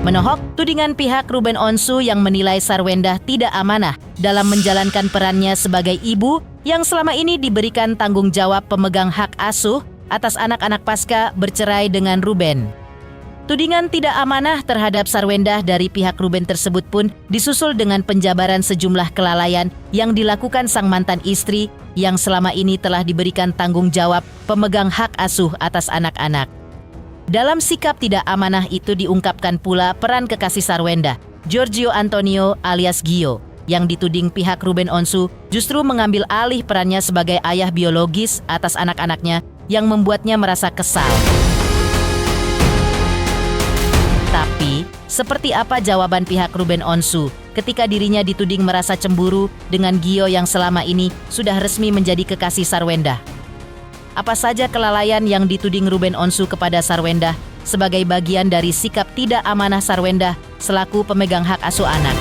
Menohok tudingan pihak Ruben Onsu yang menilai Sarwendah tidak amanah dalam menjalankan perannya sebagai ibu yang selama ini diberikan tanggung jawab pemegang hak asuh atas anak-anak pasca bercerai dengan Ruben. Tudingan tidak amanah terhadap Sarwendah dari pihak Ruben tersebut pun disusul dengan penjabaran sejumlah kelalaian yang dilakukan sang mantan istri yang selama ini telah diberikan tanggung jawab pemegang hak asuh atas anak-anak. Dalam sikap tidak amanah itu diungkapkan pula peran kekasih Sarwendah, Giorgio Antonio alias Gio, yang dituding pihak Ruben Onsu justru mengambil alih perannya sebagai ayah biologis atas anak-anaknya yang membuatnya merasa kesal. Tapi, seperti apa jawaban pihak Ruben Onsu ketika dirinya dituding merasa cemburu dengan Gio yang selama ini sudah resmi menjadi kekasih Sarwendah? Apa saja kelalaian yang dituding Ruben Onsu kepada Sarwendah sebagai bagian dari sikap tidak amanah Sarwendah selaku pemegang hak asuh anak?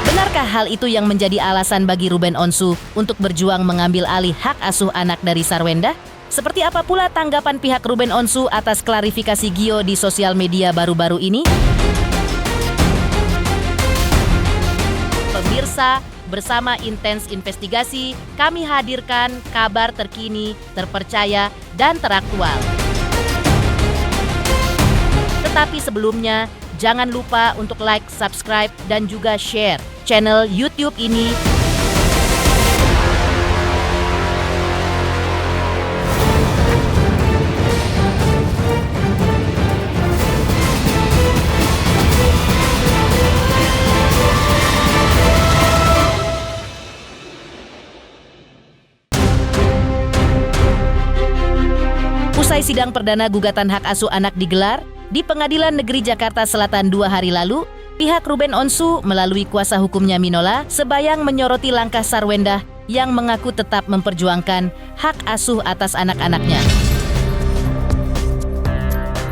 Benarkah hal itu yang menjadi alasan bagi Ruben Onsu untuk berjuang mengambil alih hak asuh anak dari Sarwendah? Seperti apa pula tanggapan pihak Ruben Onsu atas klarifikasi Gio di sosial media baru-baru ini? Pemirsa, bersama Intens Investigasi, kami hadirkan kabar terkini, terpercaya, dan teraktual. Tetapi sebelumnya, jangan lupa untuk like, subscribe, dan juga share channel YouTube ini. Usai sidang perdana gugatan hak asuh anak digelar di Pengadilan Negeri Jakarta Selatan 2 hari lalu, pihak Ruben Onsu melalui kuasa hukumnya Minola Sebayang menyoroti langkah Sarwendah yang mengaku tetap memperjuangkan hak asuh atas anak-anaknya.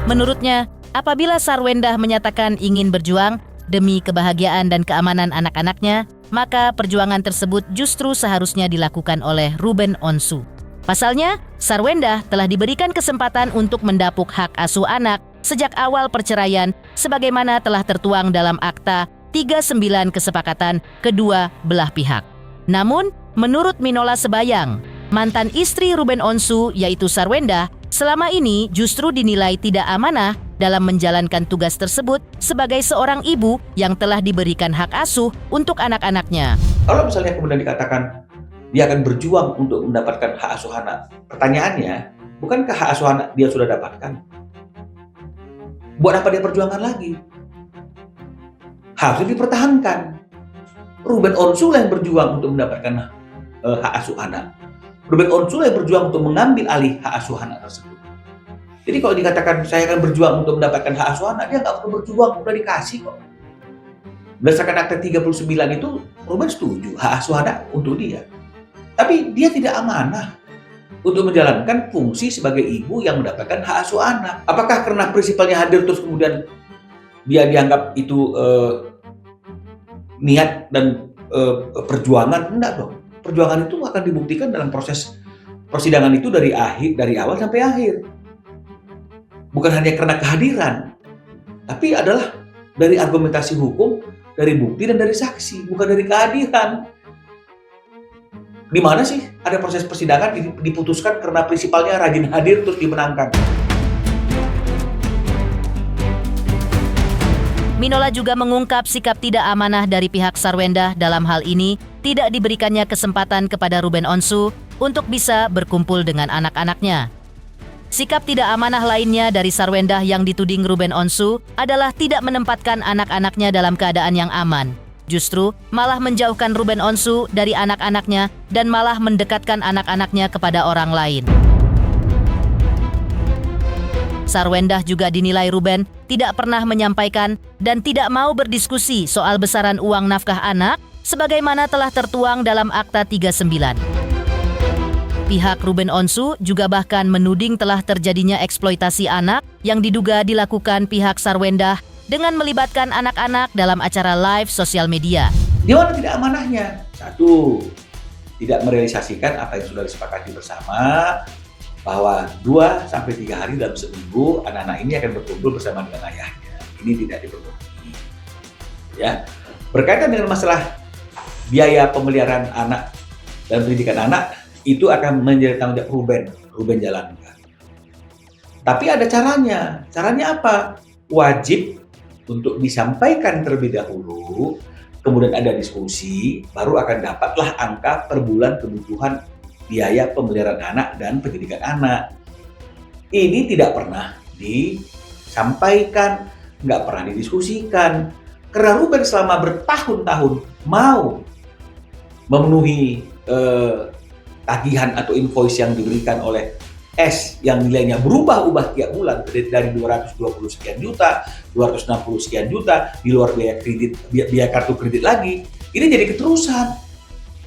Menurutnya, apabila Sarwendah menyatakan ingin berjuang demi kebahagiaan dan keamanan anak-anaknya, maka perjuangan tersebut justru seharusnya dilakukan oleh Ruben Onsu. Pasalnya, Sarwendah telah diberikan kesempatan untuk mendapuk hak asuh anak sejak awal perceraian sebagaimana telah tertuang dalam Akta 39 Kesepakatan kedua belah pihak. Namun, menurut Minola Sebayang, mantan istri Ruben Onsu yaitu Sarwendah selama ini justru dinilai tidak amanah dalam menjalankan tugas tersebut sebagai seorang ibu yang telah diberikan hak asuh untuk anak-anaknya. Kalau misalnya kemudian dikatakan dia akan berjuang untuk mendapatkan hak asuh anak. Pertanyaannya, bukankah hak asuh anak dia sudah dapatkan? Buat apa dia perjuangan lagi? Harusnya dipertahankan. Ruben Onsu yang berjuang untuk mendapatkan hak asuh anak. Ruben Onsu yang berjuang untuk mengambil alih hak asuh anak tersebut. Jadi kalau dikatakan saya akan berjuang untuk mendapatkan hak asuh anak, dia nggak perlu berjuang, udah dikasih kok. Berdasarkan Akta 39 itu, Ruben setuju hak asuh anak untuk dia. Tapi dia tidak amanah untuk menjalankan fungsi sebagai ibu yang mendapatkan hak asuh anak. Apakah karena prinsipalnya hadir terus kemudian dia dianggap itu niat dan perjuangan? Enggak dong. Perjuangan itu akan dibuktikan dalam proses persidangan itu dari awal sampai akhir. Bukan hanya karena kehadiran, tapi adalah dari argumentasi hukum, dari bukti dan dari saksi, bukan dari kehadiran. Di mana sih ada proses persidangan diputuskan karena prinsipalnya rajin hadir terus dimenangkan? Minola juga mengungkap sikap tidak amanah dari pihak Sarwendah dalam hal ini tidak diberikannya kesempatan kepada Ruben Onsu untuk bisa berkumpul dengan anak-anaknya. Sikap tidak amanah lainnya dari Sarwendah yang dituding Ruben Onsu adalah tidak menempatkan anak-anaknya dalam keadaan yang aman. Justru malah menjauhkan Ruben Onsu dari anak-anaknya dan malah mendekatkan anak-anaknya kepada orang lain. Sarwendah juga dinilai Ruben tidak pernah menyampaikan dan tidak mau berdiskusi soal besaran uang nafkah anak sebagaimana telah tertuang dalam Akta 39. Pihak Ruben Onsu juga bahkan menuding telah terjadinya eksploitasi anak yang diduga dilakukan pihak Sarwendah dengan melibatkan anak-anak dalam acara live sosial media. Di mana tidak amanahnya? Satu, tidak merealisasikan apa yang sudah disepakati bersama, bahwa 2-3 hari dalam seminggu anak-anak ini akan berkumpul bersama dengan ayahnya. ini tidak dipenuhi. Ya, berkaitan dengan masalah biaya pemeliharaan anak dan pendidikan anak, itu akan menjadi tanggung jawab Ruben jalankan. Tapi ada caranya. Caranya apa? Wajib untuk disampaikan terlebih dahulu, kemudian ada diskusi, baru akan dapatlah angka per bulan kebutuhan biaya pemeliharaan anak dan pendidikan anak. Ini tidak pernah disampaikan, nggak pernah didiskusikan. Karena Ruben selama bertahun-tahun mau memenuhi tagihan atau invoice yang diberikan oleh S yang nilainya berubah-ubah tiap bulan dari 220 sekian juta, 260 sekian juta, di luar biaya kredit, biaya kartu kredit lagi. Ini jadi keterusan.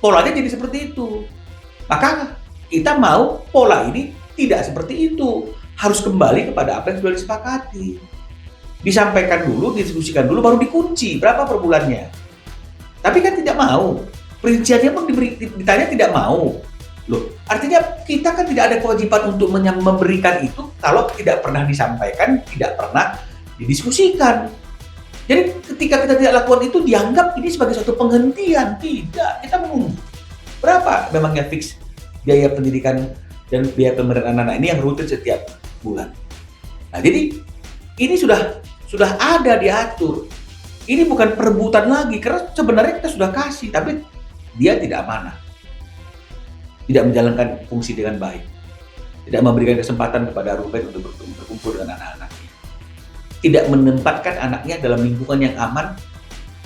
Polanya jadi seperti itu. Maka kita mau pola ini tidak seperti itu. Harus kembali kepada apa yang sudah disepakati. Disampaikan dulu, didiskusikan dulu, baru dikunci berapa per bulannya. Tapi kan tidak mau. Perinciannya pun ditanya tidak mau. Loh, artinya kita kan tidak ada kewajiban untuk memberikan itu kalau tidak pernah disampaikan, tidak pernah didiskusikan. Jadi ketika kita tidak lakukan itu dianggap ini sebagai suatu penghentian. Tidak, kita menunggu. Berapa memangnya fix biaya pendidikan dan biaya pemberian anak-anak ini yang rutin setiap bulan. Nah, jadi ini sudah ada diatur. Ini bukan perebutan lagi karena sebenarnya kita sudah kasih, tapi dia tidak amanah. Tidak menjalankan fungsi dengan baik, tidak memberikan kesempatan kepada Ruben untuk berkumpul dengan anak-anaknya, tidak menempatkan anaknya dalam lingkungan yang aman,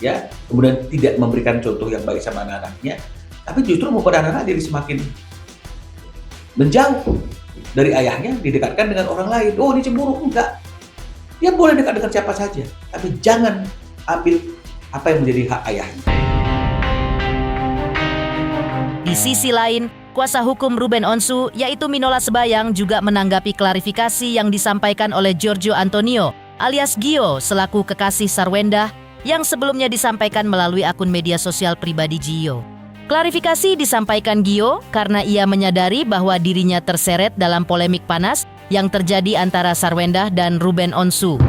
ya, kemudian tidak memberikan contoh yang baik sama anak-anaknya, tapi justru membuat anak-anak jadi semakin menjauh dari ayahnya, didekatkan dengan orang lain. Oh, ini cemburu, enggak. Dia boleh dekat dengan siapa saja, tapi jangan ambil apa yang menjadi hak ayahnya. Di sisi lain, kuasa hukum Ruben Onsu yaitu Minola Sebayang juga menanggapi klarifikasi yang disampaikan oleh Giorgio Antonio alias Gio selaku kekasih Sarwendah yang sebelumnya disampaikan melalui akun media sosial pribadi Gio. Klarifikasi disampaikan Gio karena ia menyadari bahwa dirinya terseret dalam polemik panas yang terjadi antara Sarwendah dan Ruben Onsu.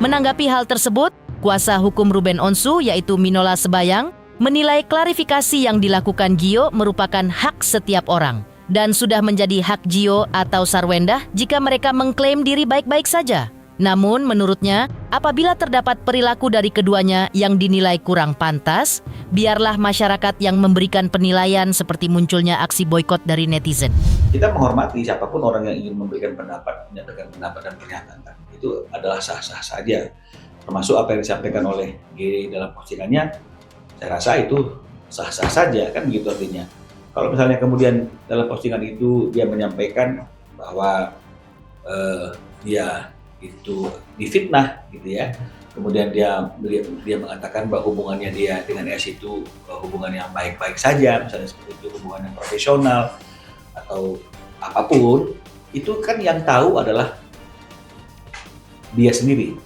Menanggapi hal tersebut, kuasa hukum Ruben Onsu yaitu Minola Sebayang menilai klarifikasi yang dilakukan Gio merupakan hak setiap orang dan sudah menjadi hak Gio atau Sarwendah jika mereka mengklaim diri baik-baik saja. Namun menurutnya, apabila terdapat perilaku dari keduanya yang dinilai kurang pantas, biarlah masyarakat yang memberikan penilaian seperti munculnya aksi boikot dari netizen. Kita menghormati siapapun orang yang ingin memberikan pendapat, menyatakan pendapat dan pernyataan. Itu adalah sah-sah saja. Termasuk apa yang disampaikan oleh G dalam postingannya. Saya rasa itu sah-sah saja, kan begitu artinya. Kalau misalnya kemudian dalam postingan itu dia menyampaikan bahwa dia itu difitnah gitu ya, kemudian dia mengatakan bahwa hubungannya dia dengan S itu hubungan yang baik-baik saja, misalnya seperti itu, hubungan yang profesional atau apapun, itu kan yang tahu adalah dia sendiri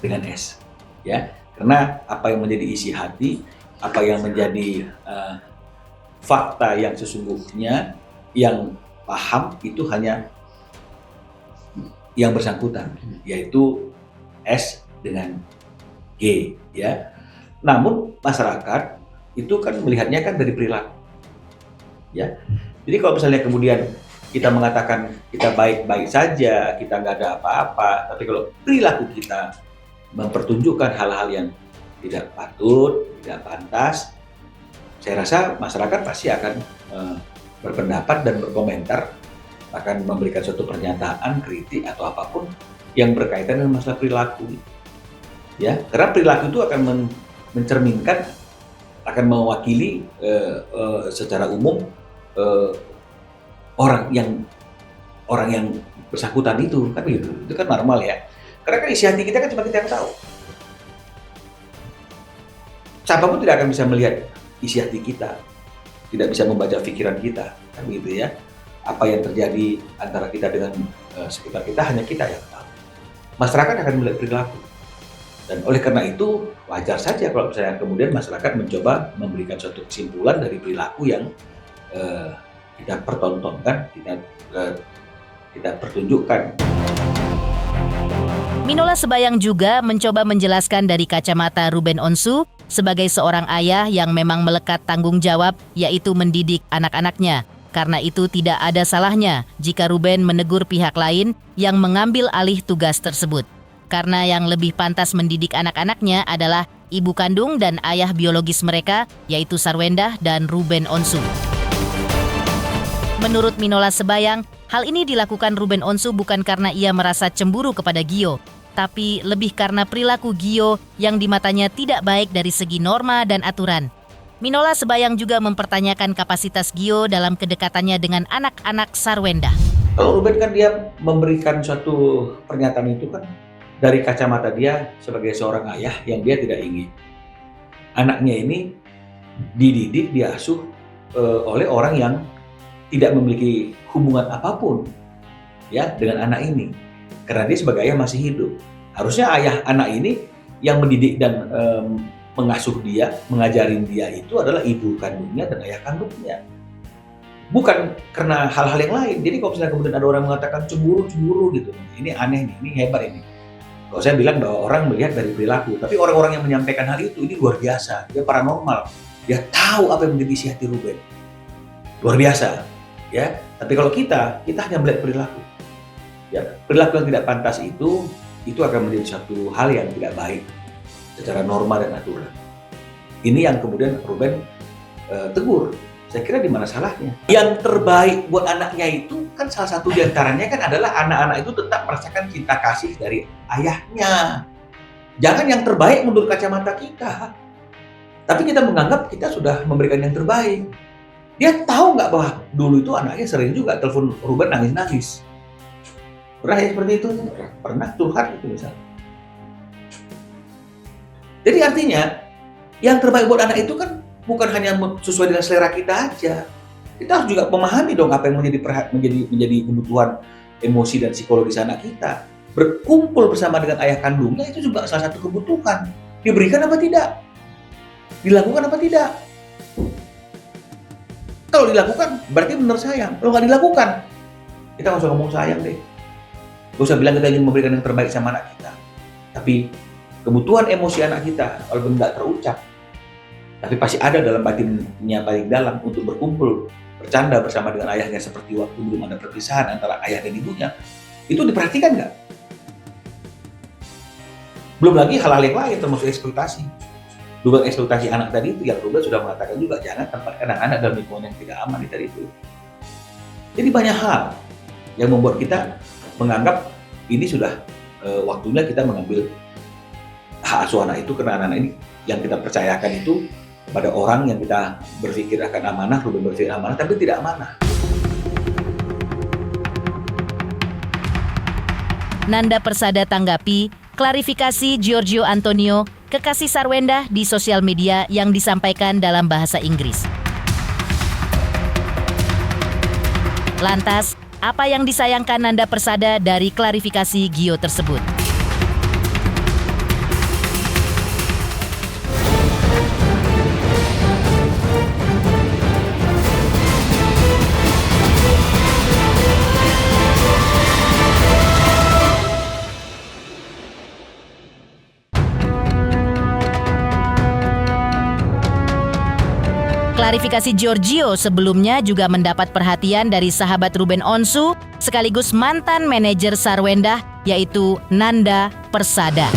dengan S, ya. Karena apa yang menjadi isi hati, apa yang menjadi fakta yang sesungguhnya yang paham itu hanya yang bersangkutan, yaitu S dengan G, ya. Namun masyarakat itu kan melihatnya kan dari perilaku, ya. Jadi kalau misalnya kemudian kita mengatakan kita baik-baik saja, kita nggak ada apa-apa, tapi kalau perilaku kita mempertunjukkan hal-hal yang tidak patut, tidak pantas, saya rasa masyarakat pasti akan berpendapat dan berkomentar, akan memberikan suatu pernyataan, kritik atau apapun yang berkaitan dengan masalah perilaku. Ya, karena perilaku itu akan mencerminkan, akan mewakili secara umum orang yang bersangkutan itu, kan gitu. Itu kan normal ya. Karena kan isi hati kita kan cuma kita yang tahu. Siapapun tidak akan bisa melihat isi hati kita, tidak bisa membaca pikiran kita, kan begitu ya. Apa yang terjadi antara kita dengan sekitar kita hanya kita yang tahu. Masyarakat akan melihat perilaku, dan oleh karena itu wajar saja kalau misalnya kemudian masyarakat mencoba memberikan suatu kesimpulan dari perilaku yang kita pertontonkan, kita pertunjukkan. Minola Sebayang juga mencoba menjelaskan dari kacamata Ruben Onsu sebagai seorang ayah yang memang melekat tanggung jawab, yaitu mendidik anak-anaknya. Karena itu tidak ada salahnya jika Ruben menegur pihak lain yang mengambil alih tugas tersebut. Karena yang lebih pantas mendidik anak-anaknya adalah ibu kandung dan ayah biologis mereka, yaitu Sarwendah dan Ruben Onsu. Menurut Minola Sebayang, hal ini dilakukan Ruben Onsu bukan karena ia merasa cemburu kepada Gio, tapi lebih karena perilaku Gio yang di matanya tidak baik dari segi norma dan aturan. Minola Sebayang juga mempertanyakan kapasitas Gio dalam kedekatannya dengan anak-anak Sarwendah. Kalau Ruben kan dia memberikan suatu pernyataan itu kan dari kacamata dia sebagai seorang ayah yang dia tidak ingin anaknya ini dididik, diasuh oleh orang yang tidak memiliki hubungan apapun ya dengan anak ini, karena dia sebagai ayah masih hidup. Harusnya ayah anak ini yang mendidik dan mengasuh dia, mengajarin dia itu adalah ibu kandungnya dan ayah kandungnya, bukan karena hal-hal yang lain. Jadi kalau misalnya kemudian ada orang mengatakan cemburu gitu, ini aneh nih, ini hebat ini. Kalau saya bilang bahwa orang melihat dari perilaku, tapi orang-orang yang menyampaikan hal itu ini luar biasa, dia paranormal, dia tahu apa yang menjadi isi hati Ruben, luar biasa, ya. Tapi kalau kita hanya melihat perilaku, ya perilaku yang tidak pantas itu akan menjadi satu hal yang tidak baik secara norma dan aturan. Ini yang kemudian Ruben tegur. Saya kira di mana salahnya? Yang terbaik buat anaknya itu kan salah satu diantaranya kan adalah anak-anak itu tetap merasakan cinta kasih dari ayahnya. Jangan yang terbaik menurut kacamata kita. Tapi kita menganggap kita sudah memberikan yang terbaik. Dia tahu nggak bahwa dulu itu anaknya sering juga telepon Ruben nangis-nangis. Pernah ya seperti itu? Pernah curhat itu misalnya. Jadi artinya yang terbaik buat anak itu kan bukan hanya sesuai dengan selera kita aja. Kita harus juga memahami dong apa yang menjadi kebutuhan emosi dan psikologis anak kita. Berkumpul bersama dengan ayah kandungnya itu juga salah satu kebutuhan. Diberikan apa tidak? Dilakukan apa tidak? Kalau dilakukan berarti benar sayang. Kalau nggak dilakukan, kita nggak usah ngomong sayang deh. Nggak usah bilang kita ingin memberikan yang terbaik sama anak kita. Tapi kebutuhan emosi anak kita walaupun nggak terucap, tapi pasti ada dalam batinnya paling dalam untuk berkumpul, bercanda bersama dengan ayahnya seperti waktu belum ada perpisahan antara ayah dan ibunya. Itu diperhatikan nggak? Belum lagi hal-hal yang lain termasuk eksploitasi. Dugaan eksploitasi anak tadi itu yang Ruben sudah mengatakan juga, jangan tempatkan anak-anak dalam lingkungan yang tidak aman tadi itu. Jadi banyak hal yang membuat kita menganggap ini sudah waktunya kita mengambil hak asuh anak itu, karena anak-anak ini yang kita percayakan itu pada orang yang kita berpikir akan amanah, Ruben berpikir amanah, tapi tidak amanah. Nanda Persada tanggapi klarifikasi Giorgio Antonio, kekasih Sarwendah di sosial media yang disampaikan dalam bahasa Inggris. Lantas, apa yang disayangkan Nanda Persada dari klarifikasi Gio tersebut? Klarifikasi Giorgio sebelumnya juga mendapat perhatian dari sahabat Ruben Onsu sekaligus mantan manajer Sarwendah, yaitu Nanda Persada.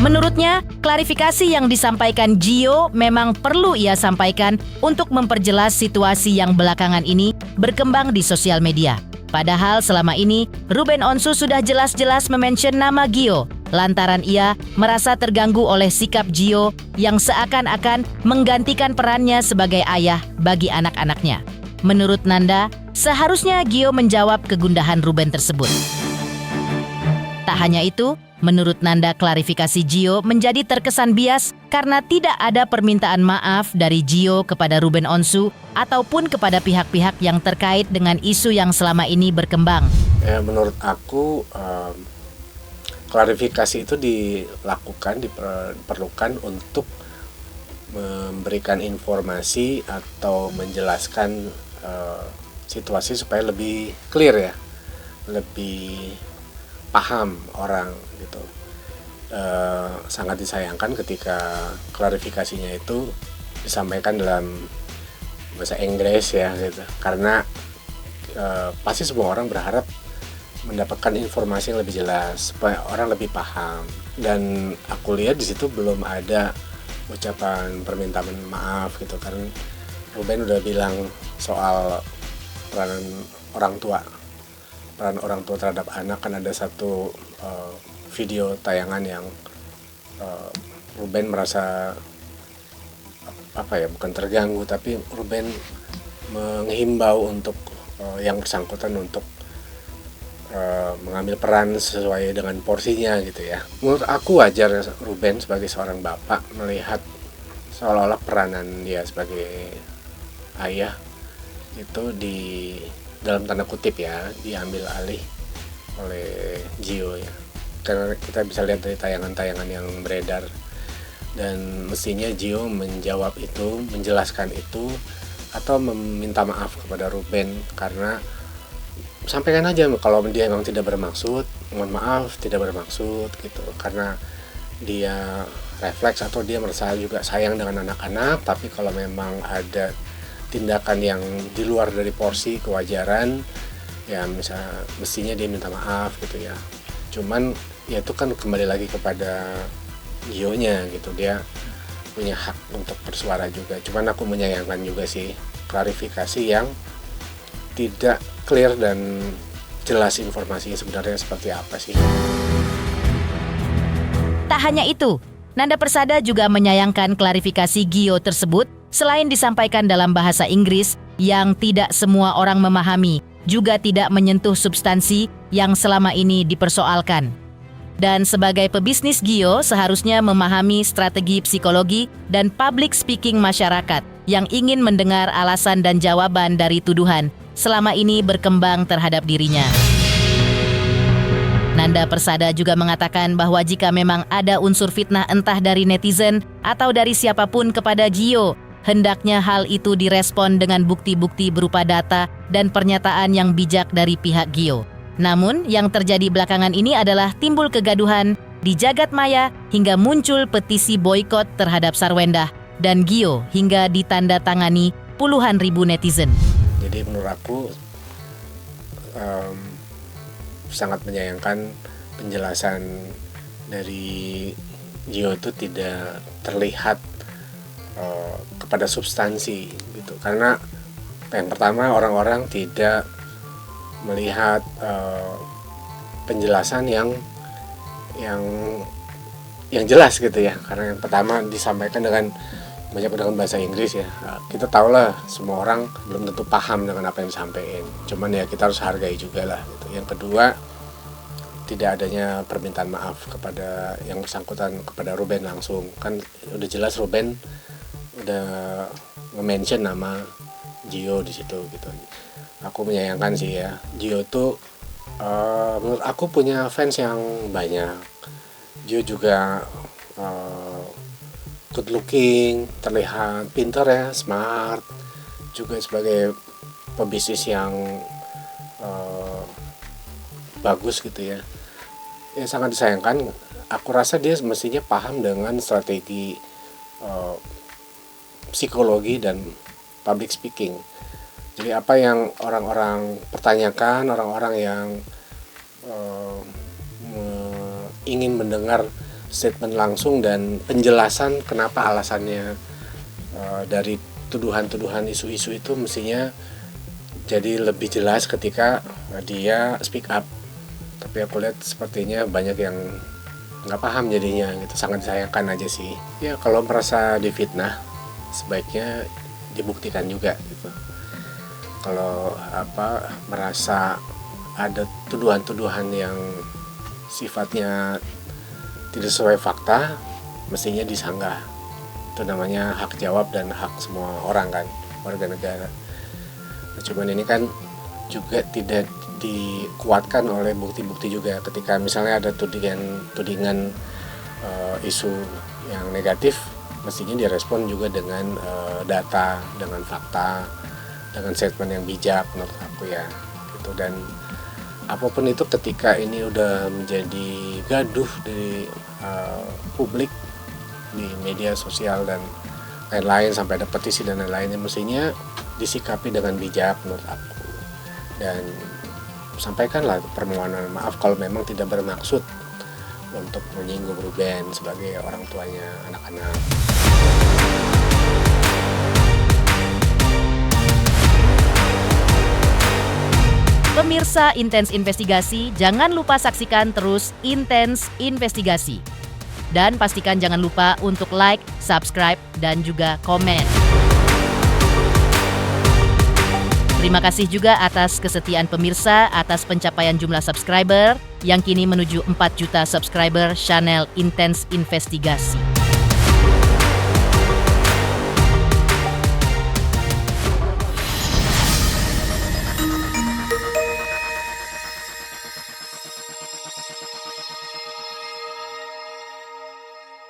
Menurutnya, klarifikasi yang disampaikan Gio memang perlu ia sampaikan untuk memperjelas situasi yang belakangan ini berkembang di sosial media. Padahal selama ini Ruben Onsu sudah jelas-jelas memention nama Gio, lantaran ia merasa terganggu oleh sikap Gio yang seakan-akan menggantikan perannya sebagai ayah bagi anak-anaknya. Menurut Nanda, seharusnya Gio menjawab kegundahan Ruben tersebut. Tak hanya itu, menurut Nanda klarifikasi Gio menjadi terkesan bias karena tidak ada permintaan maaf dari Gio kepada Ruben Onsu ataupun kepada pihak-pihak yang terkait dengan isu yang selama ini berkembang. Menurut aku, klarifikasi itu diperlukan untuk memberikan informasi atau menjelaskan situasi supaya lebih clear ya, lebih paham orang gitu. Sangat disayangkan ketika klarifikasinya itu disampaikan dalam bahasa Inggris ya gitu, karena pasti semua orang berharap mendapatkan informasi yang lebih jelas supaya orang lebih paham, dan aku lihat di situ belum ada ucapan permintaan maaf gitu, karena Ruben udah bilang soal peran orang tua terhadap anak. Kan ada satu video tayangan yang Ruben merasa bukan terganggu, tapi Ruben menghimbau untuk yang bersangkutan untuk mengambil peran sesuai dengan porsinya gitu ya. Menurut aku wajar Ruben sebagai seorang bapak melihat seolah-olah peranan dia sebagai ayah itu dalam tanda kutip ya diambil alih oleh Gio ya. Karena kita bisa lihat dari tayangan-tayangan yang beredar, dan mestinya Gio menjawab itu, menjelaskan itu, atau meminta maaf kepada Ruben, karena sampaikan aja kalau dia memang tidak bermaksud, mohon maaf tidak bermaksud gitu, karena dia refleks atau dia merasa juga sayang dengan anak-anak. Tapi kalau memang ada tindakan yang di luar dari porsi kewajaran ya mestinya dia minta maaf gitu ya. Cuman ya itu kan kembali lagi kepada Gio-nya gitu, dia punya hak untuk bersuara juga. Cuman aku menyayangkan juga sih klarifikasi yang tidak clear dan jelas informasinya sebenarnya seperti apa sih. Tak hanya itu, Nanda Persada juga menyayangkan klarifikasi Gio tersebut selain disampaikan dalam bahasa Inggris yang tidak semua orang memahami, juga tidak menyentuh substansi yang selama ini dipersoalkan. Dan sebagai pebisnis, Gio seharusnya memahami strategi psikologi dan public speaking masyarakat yang ingin mendengar alasan dan jawaban dari tuduhan selama ini berkembang terhadap dirinya. Nanda Persada juga mengatakan bahwa jika memang ada unsur fitnah entah dari netizen atau dari siapapun kepada Gio, hendaknya hal itu direspon dengan bukti-bukti berupa data dan pernyataan yang bijak dari pihak Gio. Namun, yang terjadi belakangan ini adalah timbul kegaduhan di jagat maya hingga muncul petisi boikot terhadap Sarwendah dan Gio hingga ditandatangani puluhan ribu netizen. Jadi menurut aku sangat menyayangkan penjelasan dari Gio itu tidak terlihat kepada substansi gitu, karena yang pertama orang-orang tidak melihat penjelasan yang jelas gitu ya. Karena yang pertama disampaikan dengan bahasa Inggris ya. Kita tahulah semua orang belum tentu paham dengan apa yang disampaikan. Cuman ya kita harus hargai juga lah gitu. Yang kedua, tidak adanya permintaan maaf kepada yang bersangkutan, kepada Ruben langsung. Kan udah jelas Ruben udah nge-mention nama Gio di situ gitu. Aku menyayangkan sih ya, Gio tuh menurut aku punya fans yang banyak. Gio juga good looking, terlihat pintar ya, smart, juga sebagai pebisnis yang bagus gitu ya. Ya sangat disayangkan. Aku rasa dia mestinya paham dengan strategi psikologi dan public speaking. Jadi apa yang orang-orang pertanyakan, orang-orang yang ingin mendengar statement langsung dan penjelasan kenapa alasannya dari tuduhan-tuduhan isu-isu itu mestinya jadi lebih jelas ketika dia speak up. Tapi aku lihat sepertinya banyak yang nggak paham jadinya gitu. Sangat disayangkan aja sih. Ya kalau merasa difitnah sebaiknya dibuktikan juga gitu. Kalau merasa ada tuduhan-tuduhan yang sifatnya tidak sesuai fakta, mestinya disanggah. Itu namanya hak jawab dan hak semua orang kan, warga negara. Nah, cuman ini kan juga tidak dikuatkan oleh bukti-bukti juga. Ketika misalnya ada tudingan isu yang negatif, mestinya direspon juga dengan data, dengan fakta, dengan statement yang bijak menurut aku ya gitu. Dan apapun itu ketika ini udah menjadi gaduh dari publik di media sosial dan lain-lain sampai ada petisi dan lain-lainnya, mestinya disikapi dengan bijak menurut aku, dan sampaikanlah permohonan maaf kalau memang tidak bermaksud untuk menyinggung Ruben sebagai orang tuanya anak-anak. Pemirsa Intens Investigasi, jangan lupa saksikan terus Intens Investigasi. Dan pastikan jangan lupa untuk like, subscribe, dan juga komen. Terima kasih juga atas kesetiaan pemirsa, atas pencapaian jumlah subscriber yang kini menuju 4 juta subscriber channel Intens Investigasi.